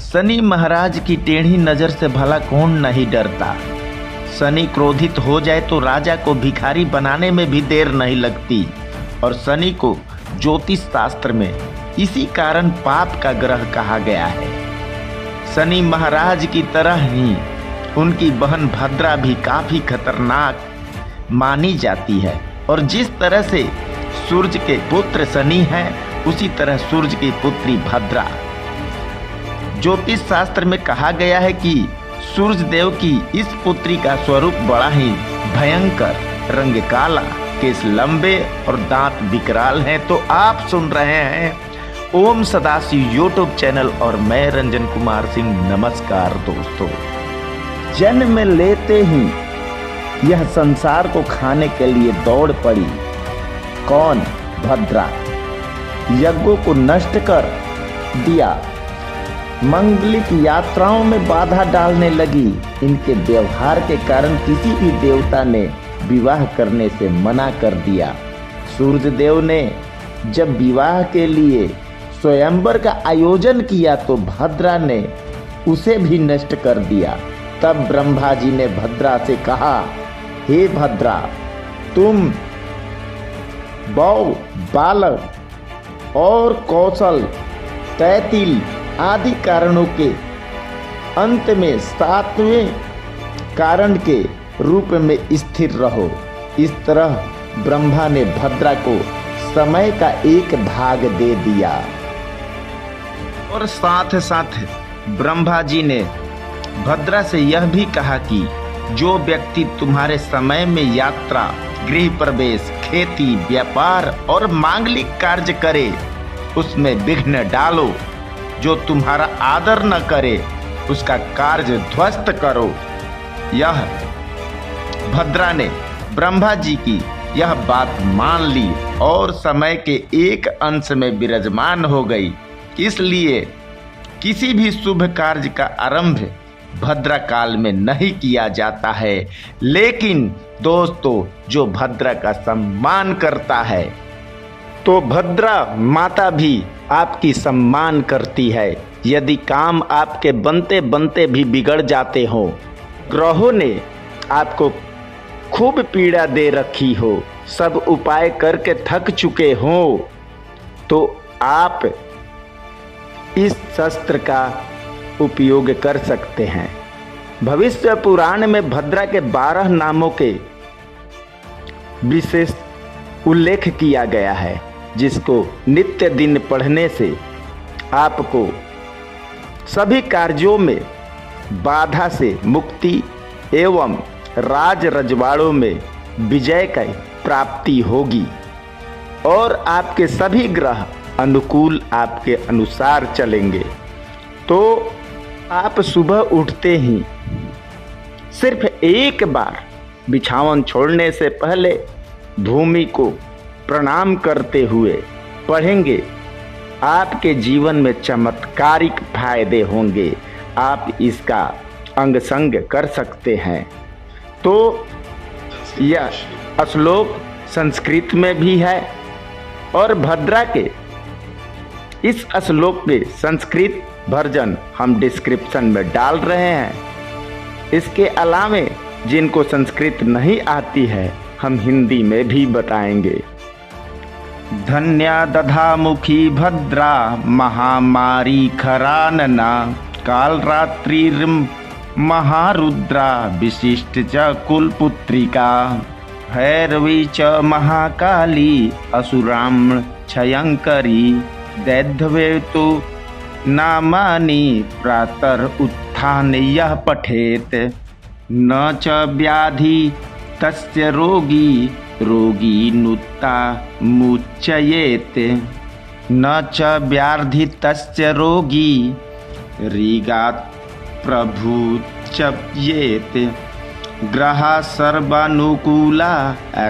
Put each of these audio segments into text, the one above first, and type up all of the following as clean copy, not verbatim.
शनि महाराज की टेढ़ी नजर से भला कौन नहीं डरता। शनि क्रोधित हो जाए तो राजा को भिखारी बनाने में भी देर नहीं लगती। और शनि को ज्योतिष शास्त्र में इसी कारण पाप का ग्रह कहा गया है। शनि महाराज की तरह ही उनकी बहन भद्रा भी काफी खतरनाक मानी जाती है। और जिस तरह से सूर्य के पुत्र शनि हैं, उसी तरह सूर्य की पुत्री भद्रा। ज्योतिष शास्त्र में कहा गया है कि सूर्य देव की इस पुत्री का स्वरूप बड़ा ही भयंकर, रंग काला, केस लंबे और दांत विकराल हैं। तो आप सुन रहे हैं ओम सदाशिव यूट्यूब चैनल और मैं रंजन कुमार सिंह। नमस्कार दोस्तों। जन्म लेते ही यह संसार को खाने के लिए दौड़ पड़ी। कौन? भद्रा। यज्ञों को नष्ट कर दिया, मंगलिक यात्राओं में बाधा डालने लगी। इनके व्यवहार के कारण किसी भी देवता ने विवाह करने से मना कर दिया। सूर्य देव ने जब विवाह के लिए स्वयंवर का आयोजन किया तो भद्रा ने उसे भी नष्ट कर दिया। तब ब्रह्मा जी ने भद्रा से कहा, हे भद्रा, तुम बौ, बालक और कौशल, तैतिल आदि कारणों के अंत में सातवें कारण के रूप में स्थिर रहो। इस तरह ब्रह्मा ने भद्रा को समय का एक भाग दे दिया। और साथ साथ ब्रह्मा जी ने भद्रा से यह भी कहा कि जो व्यक्ति तुम्हारे समय में यात्रा, गृह प्रवेश, खेती, व्यापार और मांगलिक कार्य करे, उसमें विघ्न डालो। जो तुम्हारा आदर न करे, उसका कार्य ध्वस्त करो। यह भद्रा ने ब्रह्मा जी की यह बात मान ली और समय के एक अंश में विराजमान हो गई। इसलिए किसी भी शुभ कार्य का आरंभ भद्रा काल में नहीं किया जाता है। लेकिन दोस्तों, जो भद्रा का सम्मान करता है तो भद्रा माता भी आपकी सम्मान करती है। यदि काम आपके बनते बनते भी बिगड़ जाते हो, ग्रहों ने आपको खूब पीड़ा दे रखी हो, सब उपाय करके थक चुके हो, तो आप इस शस्त्र का उपयोग कर सकते हैं। भविष्य पुराण में भद्रा के 12 नामों के विशेष उल्लेख किया गया है, जिसको नित्य दिन पढ़ने से आपको सभी कार्यों में बाधा से मुक्ति एवं राज रजवाड़ों में विजय की प्राप्ति होगी और आपके सभी ग्रह अनुकूल आपके अनुसार चलेंगे। तो आप सुबह उठते ही सिर्फ एक बार बिछावन छोड़ने से पहले भूमि को प्रणाम करते हुए पढ़ेंगे, आपके जीवन में चमत्कारिक फायदे होंगे। आप इसका अंग संग कर सकते हैं। तो यह श्लोक संस्कृत में भी है और भद्रा के इस श्लोक के संस्कृत वर्जन हम डिस्क्रिप्शन में डाल रहे हैं। इसके अलावे जिनको संस्कृत नहीं आती है, हम हिंदी में भी बताएंगे। धन्या दधामुखी भद्रा महामारी खरानना काल रात्रि महारुद्रा विशिष्ट च कुलपुत्रिका भैरवी च महाकाली असुराम क्षयंकरी दैध्वे तो नामानि प्रातर उत्थान यः पठेत न च व्याधि तस्य रोगी रोगी नुत्ता मुच्ययेत न च व्याधि तस्य रोगी रीगात् प्रभुच्ययेत ग्रहा सर्वानुकूला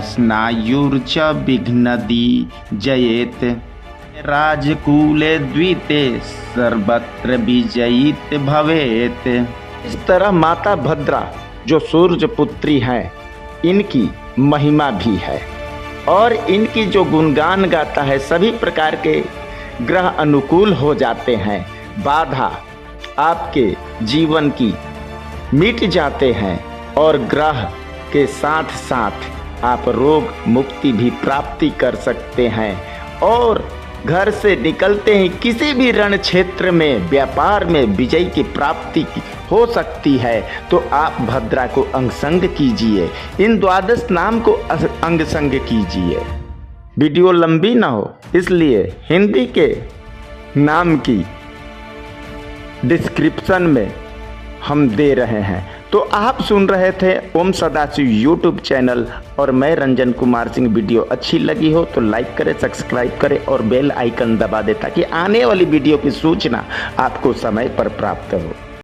स्नायुर्च विघ्नदी जयेत राजकूले द्विते सर्वत्र विजयित भवेत। इस तरह माता भद्रा जो सूर्य पुत्री हैं, इनकी महिमा भी है और इनकी जो गुणगान गाता है, सभी प्रकार के ग्रह अनुकूल हो जाते हैं, बाधा आपके जीवन की मिट जाते हैं और ग्रह के साथ साथ आप रोग मुक्ति भी प्राप्ति कर सकते हैं और घर से निकलते ही किसी भी रण क्षेत्र में व्यापार में विजय की प्राप्ति हो सकती है। तो आप भद्रा को अंगसंग कीजिए, इन द्वादश नाम को अंगसंग कीजिए। वीडियो लंबी ना हो इसलिए हिंदी के नाम की डिस्क्रिप्शन में हम दे रहे हैं। तो आप सुन रहे थे ओम सदाशिव यूट्यूब चैनल और मैं रंजन कुमार सिंह। वीडियो अच्छी लगी हो तो लाइक करें, सब्सक्राइब करें और बेल आइकन दबा दें ताकि आने वाली वीडियो की सूचना आपको समय पर प्राप्त हो।